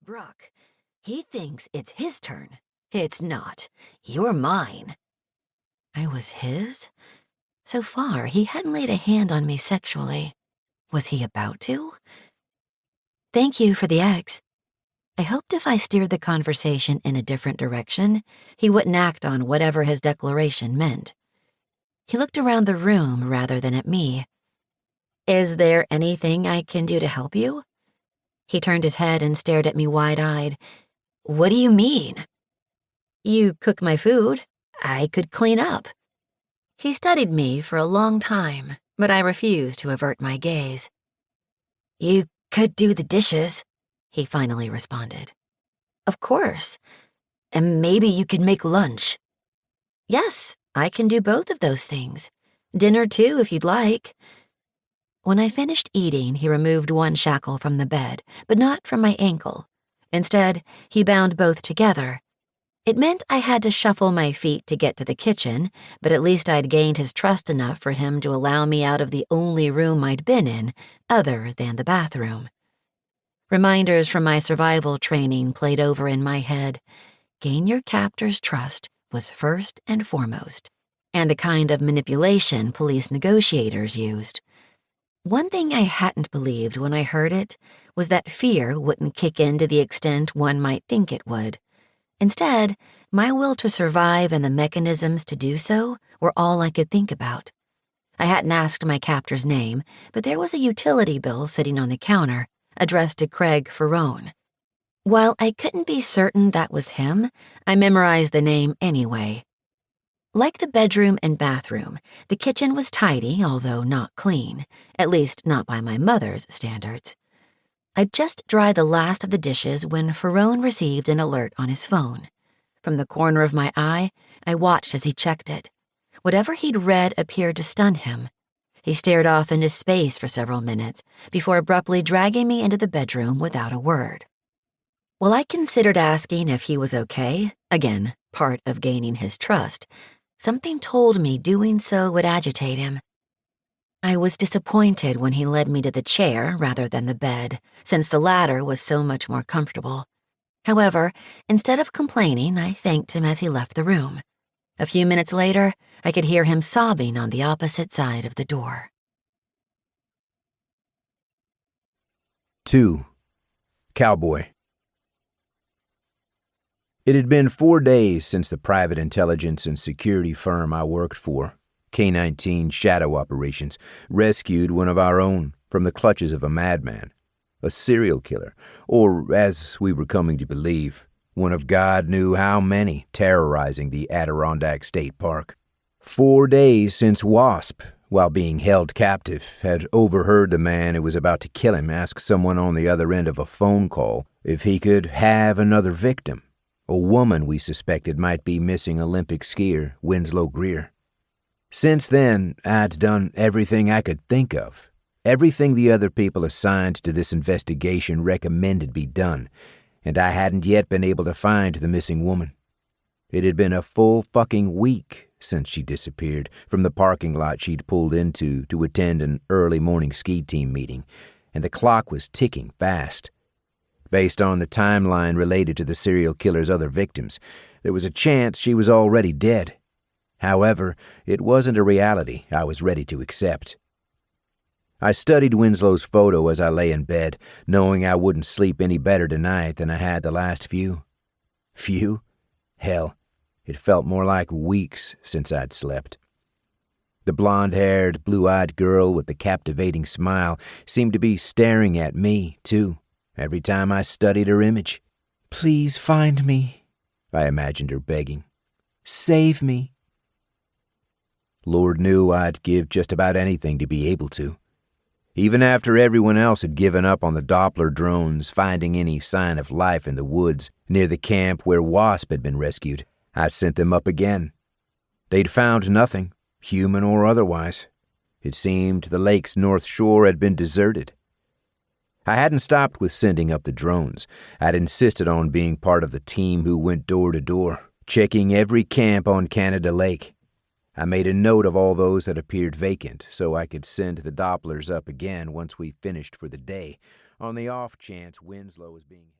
Brooke, he thinks it's his turn. It's not. You're mine. I was his? So far, he hadn't laid a hand on me sexually. Was he about to? Thank you for the eggs. I hoped if I steered the conversation in a different direction, he wouldn't act on whatever his declaration meant. He looked around the room rather than at me. Is there anything I can do to help you? He turned his head and stared at me wide-eyed. What do you mean? You cook my food. I could clean up. He studied me for a long time, but I refused to avert my gaze. You could do the dishes, he finally responded. Of course. And maybe you could make lunch. Yes, I can do both of those things. Dinner too, if you'd like. When I finished eating, he removed one shackle from the bed, but not from my ankle. Instead, he bound both together. It meant I had to shuffle my feet to get to the kitchen, but at least I'd gained his trust enough for him to allow me out of the only room I'd been in, other than the bathroom. Reminders from my survival training played over in my head. Gain your captor's trust was first and foremost, and the kind of manipulation police negotiators used. One thing I hadn't believed when I heard it was that fear wouldn't kick in to the extent one might think it would. Instead, my will to survive and the mechanisms to do so were all I could think about. I hadn't asked my captor's name, but there was a utility bill sitting on the counter, addressed to Craig Ferrone. While I couldn't be certain that was him, I memorized the name anyway. Like the bedroom and bathroom, the kitchen was tidy, although not clean, at least not by my mother's standards. I'd just dried the last of the dishes when Ferrone received an alert on his phone. From the corner of my eye, I watched as he checked it. Whatever he'd read appeared to stun him. He stared off into space for several minutes before abruptly dragging me into the bedroom without a word. While I considered asking if he was okay, again, part of gaining his trust, something told me doing so would agitate him. I was disappointed when he led me to the chair rather than the bed, since the latter was so much more comfortable. However, instead of complaining, I thanked him as he left the room. A few minutes later, I could hear him sobbing on the opposite side of the door. 2. Cowboy. It had been 4 days since the private intelligence and security firm I worked for, K-19 Shadow Operations, rescued one of our own from the clutches of a madman, a serial killer, or, as we were coming to believe, one of God knew how many terrorizing the Adirondack State Park. 4 days since Wasp, while being held captive, had overheard the man who was about to kill him ask someone on the other end of a phone call if he could have another victim. A woman we suspected might be missing Olympic skier Winslow Greer. Since then, I'd done everything I could think of. Everything the other people assigned to this investigation recommended be done, and I hadn't yet been able to find the missing woman. It had been a full fucking week since she disappeared from the parking lot she'd pulled into to attend an early morning ski team meeting, and the clock was ticking fast. Based on the timeline related to the serial killer's other victims, there was a chance she was already dead. However, it wasn't a reality I was ready to accept. I studied Winslow's photo as I lay in bed, knowing I wouldn't sleep any better tonight than I had the last few. Few? Hell, it felt more like weeks since I'd slept. The blonde-haired, blue-eyed girl with the captivating smile seemed to be staring at me, too, every time I studied her image. "Please find me," I imagined her begging. "Save me." Lord knew I'd give just about anything to be able to. Even after everyone else had given up on the Doppler drones finding any sign of life in the woods near the camp where Wasp had been rescued, I sent them up again. They'd found nothing, human or otherwise. It seemed the lake's north shore had been deserted. I hadn't stopped with sending up the drones. I'd insisted on being part of the team who went door to door, checking every camp on Canada Lake. I made a note of all those that appeared vacant so I could send the Dopplers up again once we finished for the day, on the off chance Winslow was being...